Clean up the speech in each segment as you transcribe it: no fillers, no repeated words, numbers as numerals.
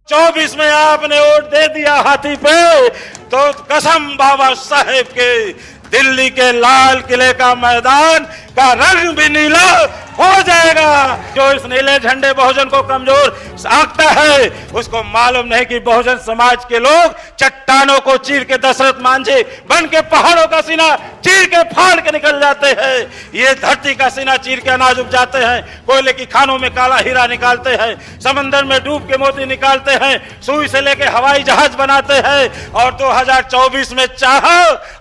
24 में आपने वोट दे दिया हाथी पे, तो कसम बाबा साहेब के दिल्ली के लाल किले का मैदान का रंग भी नीला हो जाएगा। जो इस नीले झंडे बहुजन को कमजोर आंकता है, उसको मालूम नहीं कि बहुजन समाज के लोग चट्टानों को चीर के दशरथ मांझी बन के पहाड़ों का सीना चीर के फाड़ के निकल जाते हैं। ये धरती का सीना चीर के अनाज उपजाते हैं, कोयले की खानों में काला हीरा निकालते हैं, समंदर में डूब के मोती निकालते हैं, सुई से लेके हवाई जहाज बनाते हैं। और 2024 में चाहा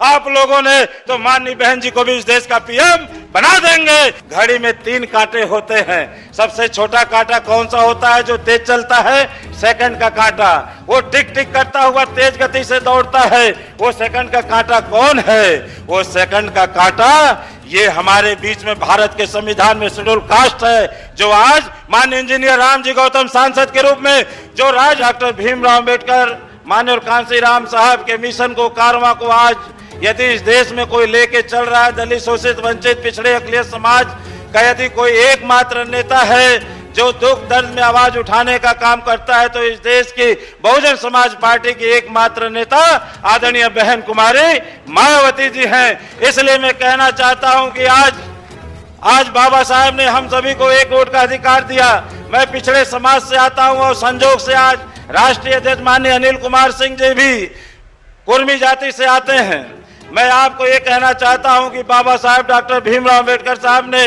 आप लोगों ने तो माननीय बहन जी को भी इस देश का पीएम बना देंगे। घड़ी में 3 कांटे होते हैं। सबसे छोटा कांटा कौन सा होता है? जो तेज चलता है, सेकंड का कांटा। वो टिक टिक करता हुआ तेज गति से दौड़ता है। वो सेकंड का कांटा कौन है? वो सेकंड का कांटा ये हमारे बीच में भारत के संविधान में शेड्यूल कास्ट है, जो आज माननीय इंजीनियर रामजी गौतम सांसद के रूप में जो राज डॉक्टर भीमराव अम्बेडकर माननीय कांसी राम साहब के मिशन को कारवां को आज यदि इस देश में कोई लेके चल रहा है, दलित शोषित वंचित पिछड़े अखिलेश समाज का यदि कोई एकमात्र नेता है जो दुख दर्द में आवाज उठाने का काम करता है, तो इस देश की बहुजन समाज पार्टी की एकमात्र नेता आदरणीय बहन कुमारी मायावती जी हैं। इसलिए मैं कहना चाहता हूं कि आज बाबा साहब ने हम सभी को एक वोट का अधिकार दिया। मैं पिछड़े समाज से आता हूं और संजोग से आज राष्ट्रीय अध्यक्ष माननीय अनिल कुमार सिंह जी भी कुर्मी जाति से आते हैं। मैं आपको ये कहना चाहता हूं कि बाबा साहब डॉक्टर भीमराव अम्बेडकर साहब ने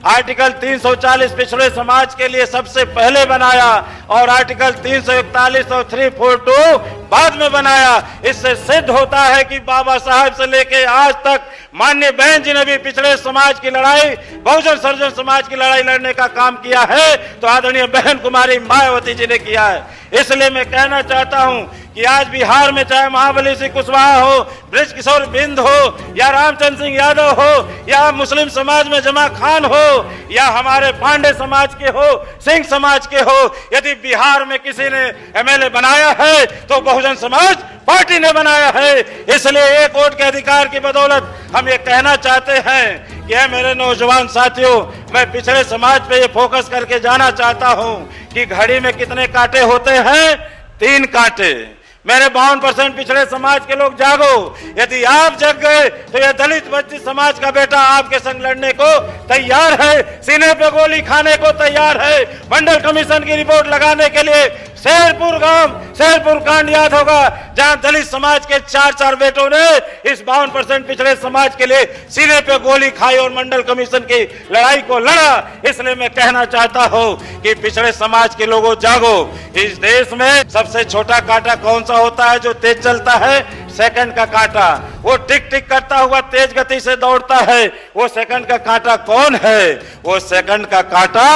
आर्टिकल 340 पिछड़े समाज के लिए सबसे पहले बनाया और आर्टिकल 341 और 342 बाद में बनाया। इससे सिद्ध होता है कि बाबा साहब से लेके आज तक माननीय बहन जी ने भी पिछड़े समाज की लड़ाई, बहुजन सर्जन समाज की लड़ाई लड़ने का काम किया है, तो आदरणीय बहन कुमारी मायावती जी ने किया है। इसलिए मैं कहना चाहता हूं कि आज बिहार में चाहे महाबली सिंह कुशवाहा हो, ब्रज किशोर बिंद हो, या रामचंद्र सिंह यादव हो, या मुस्लिम समाज में जमा खान हो, या हमारे पांडे समाज के हो, सिंह समाज के हो, यदि बिहार में किसी ने एमएलए बनाया है तो बहुजन समाज पार्टी ने बनाया है। इसलिए एक वोट के अधिकार की बदौलत हम ये कहना चाहते हैं कि मेरे नौजवान साथियों, मैं पिछड़े समाज पे ये फोकस करके जाना चाहता हूं कि घड़ी में कितने कांटे होते हैं? 3 कांटे। मेरे 52% पिछड़े समाज के लोग जागो। यदि आप जग गए तो यह दलित वंचित समाज का बेटा आपके संग लड़ने को तैयार है, सीने पे गोली खाने को तैयार है। मंडल कमीशन की रिपोर्ट लगाने के लिए शेरपुर गांव, शेरपुर कांड याद होगा, जहां दलित समाज के 4 बेटों ने इस 52% पिछड़े समाज के लिए सीने पे गोली खाई और मंडल कमीशन की लड़ाई को लड़ा। इसलिए मैं कहना चाहता हूं कि पिछड़े समाज के लोगों जागो। इस देश में सबसे छोटा कांटा कौन सा होता है? जो तेज चलता है, सेकंड का कांटा। वो टिक टिक करता हुआ तेज गति से दौड़ता है। वो सेकंड का कांटा कौन है? वो सेकंड का कांटा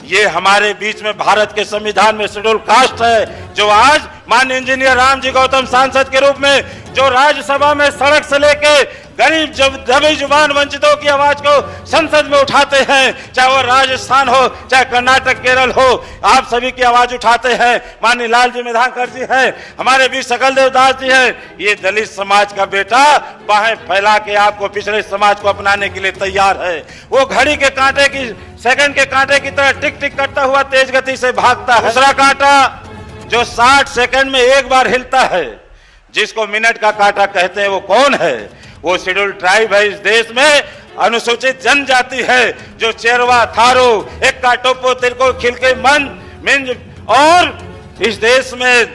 ये हमारे बीच में भारत के संविधान में शेड्यूल कास्ट है, जो आज माननीय इंजीनियर रामजी गौतम सांसद के रूप में जो राज्यसभा में सड़क से लेके गरीब दबी जुबान वंचितों की आवाज को संसद में उठाते हैं, चाहे वो राजस्थान हो, चाहे कर्नाटक, केरल हो, आप सभी की आवाज उठाते हैं। माननीय लालजी मेधांकर जी हैं, हमारे वीर सकल देवदास जी हैं। ये दलित समाज का बेटा बाहें फैला के आपको पिछड़े समाज को अपनाने के लिए तैयार है। वो घड़ी के कांटे की, सेकंड के कांटे की तरह टिक टिक करता हुआ तेज गति से भागता है। दूसरा कांटा जो 60 सेकंड में एक बार हिलता है, जिसको मिनट का कांटा कहते हैं, वो कौन है? वो शेड्यूल ट्राइब है। इस देश में अनुसूचित जनजाति है, जो चेरवा, थारू, एक्का, टोपो, तिरको, खिलके, मिंज और इस देश में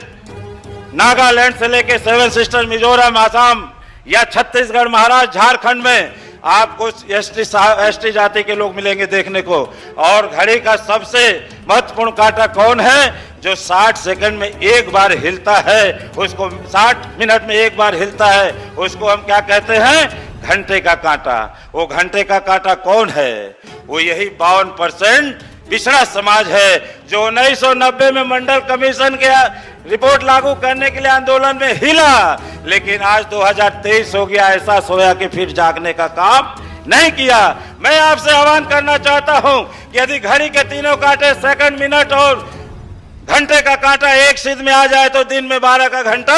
नागालैंड से लेके 7 सिस्टर, मिजोरम, आसाम या छत्तीसगढ़, महाराष्ट्र, झारखंड में आपको एसटी जाति के लोग मिलेंगे देखने को। और घड़ी का सबसे महत्वपूर्ण कांटा कौन है? जो 60 सेकंड में एक बार हिलता है, उसको 60 मिनट में एक बार हिलता है, उसको हम क्या कहते हैं? घंटे का कांटा। वो घंटे का कांटा कौन है? वो यही 52% पिछड़ा समाज है जो 1990 में मंडल कमीशन के रिपोर्ट लागू करने के लिए आंदोलन में हिला, लेकिन आज 2023 हो गया, ऐसा सोया कि फिर जागने का काम नहीं किया। मैं आपसे आह्वान करना चाहता हूं कि यदि घड़ी के तीनों कांटे सेकंड, मिनट और घंटे का कांटा एक सिद्ध में आ जाए तो दिन में 12 का घंटा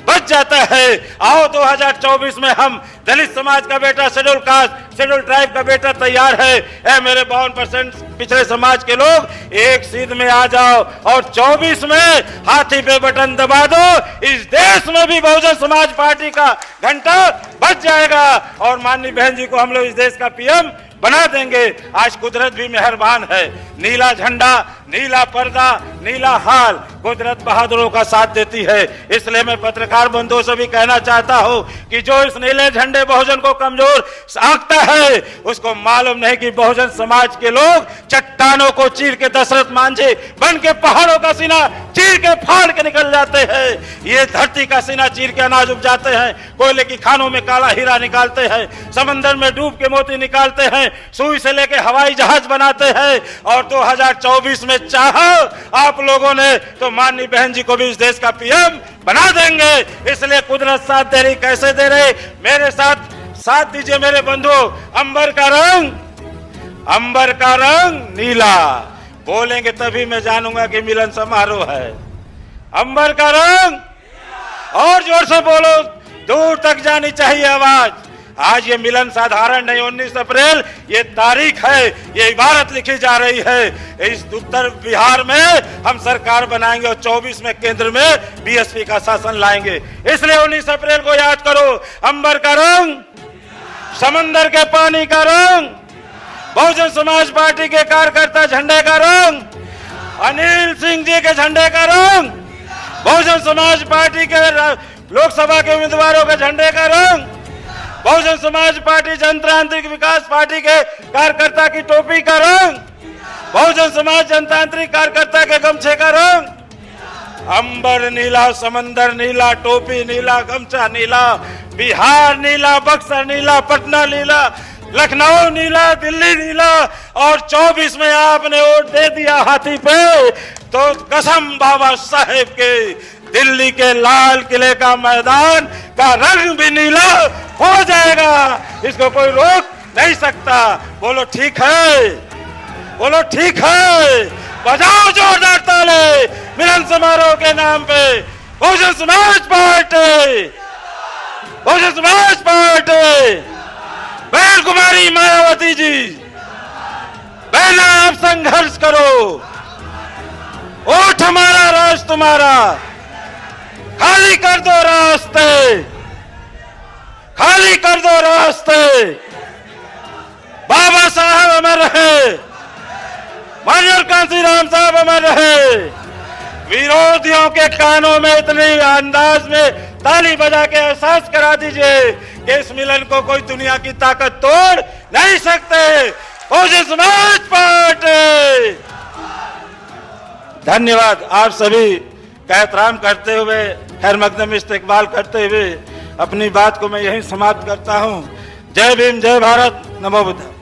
बच जाता है। आओ 2024 में हम दलित समाज का बेटा, शेड्यूल कास्ट, शेड्यूल ट्राइब का बेटा तैयार है। ऐ मेरे 52% पिछड़े समाज के लोग, एक सीध में आ जाओ और 24 में हाथी पे बटन दबा दो। इस देश में भी बहुजन समाज पार्टी का घंटा बच जाएगा और माननीय बहन जी को हम लोग इस देश का पीएम बना देंगे। आज कुदरत भी मेहरबान है, नीला झंडा, नीला पर्दा, नीला हाल कुदरत बहादुरों का साथ देती है। इसलिए मैं पत्रकार बंधुओं से भी कहना चाहता हूं कि जो इस नीले झंडे बहुजन को कमजोर आंकता है, उसको मालूम नहीं कि बहुजन समाज के लोग चट्टानों को चीर के दशरथ मांझी बन के पहाड़ों का सीना चीर के फाड़ के निकल जाते हैं। ये धरती का सीना चीर के अनाज उपजाते हैं, कोयले की खानों में काला हीरा निकालते हैं, समंदर में डूब के मोती निकालते हैं, सुई से लेके हवाई जहाज बनाते हैं। और 2024 में चाहो आप लोगों ने तो माननीय बहन जी को भी इस देश का पीएम बना देंगे। इसलिए कुदरत साथ दे रही, कैसे दे रही? मेरे साथ दीजिए मेरे बंधु। अंबर का रंग नीला, बोलेंगे तभी मैं जानूंगा कि मिलन समारोह है। अंबर का रंग, और जोर से बोलो, दूर तक जानी चाहिए आवाज। आज ये मिलन साधारण नहीं, 19 अप्रैल ये तारीख है, ये इबारत लिखी जा रही है। इस उत्तर बिहार में हम सरकार बनाएंगे और 24 में केंद्र में बीएसपी का शासन लाएंगे। इसलिए 19 अप्रैल को याद करो। अंबर का रंग, समंदर के पानी का रंग, बहुजन समाज पार्टी के कार्यकर्ता झंडे का रंग, अनिल सिंह जी के झंडे का रंग, बहुजन समाज पार्टी के लोकसभा के उम्मीदवारों के झंडे का रंग, बहुजन समाज पार्टी जनतांत्रिक विकास पार्टी के कार्यकर्ता की टोपी का रंग, बहुजन समाज जनतांत्रिक कार्यकर्ता के गमछे का रंग। अंबर नीला, समंदर नीला, टोपी नीला, गमछा नीला, बिहार नीला, बक्सर नीला, पटना नीला, लखनऊ नीला, दिल्ली नीला। और 24 में आपने वोट दे दिया हाथी पे तो कसम बाबा साहेब के, दिल्ली के लाल किले का मैदान का रंग भी नीला हो जाएगा। इसको कोई रोक नहीं सकता। बोलो ठीक है, बोलो ठीक है, बजाओ जोरदार ताले मिलन समारोह के नाम पे। Bahujan Samaj party, Bahujan Samaj party. बहन कुमारी मायावती जी, बहन आप संघर्ष करो, वोट हमारा, राज तुम्हारा, खाली कर दो रास्ते, खाली कर दो रास्ते। बाबा साहब अमर रहे, माननीय कांशीराम साहब अमर रहे। विरोधियों के कानों में इतने अंदाज में ताली बजा के एहसास करा दीजिए कि इस मिलन को कोई दुनिया की ताकत तोड़ नहीं सकते। बहुजन समाज पार्टी। धन्यवाद। आप सभी का एहतराम करते हुए, खैर मकदम इस्तेकबाल करते हुए अपनी बात को मैं यहीं समाप्त करता हूं। जय भीम, जय भारत, नमो बुद्ध।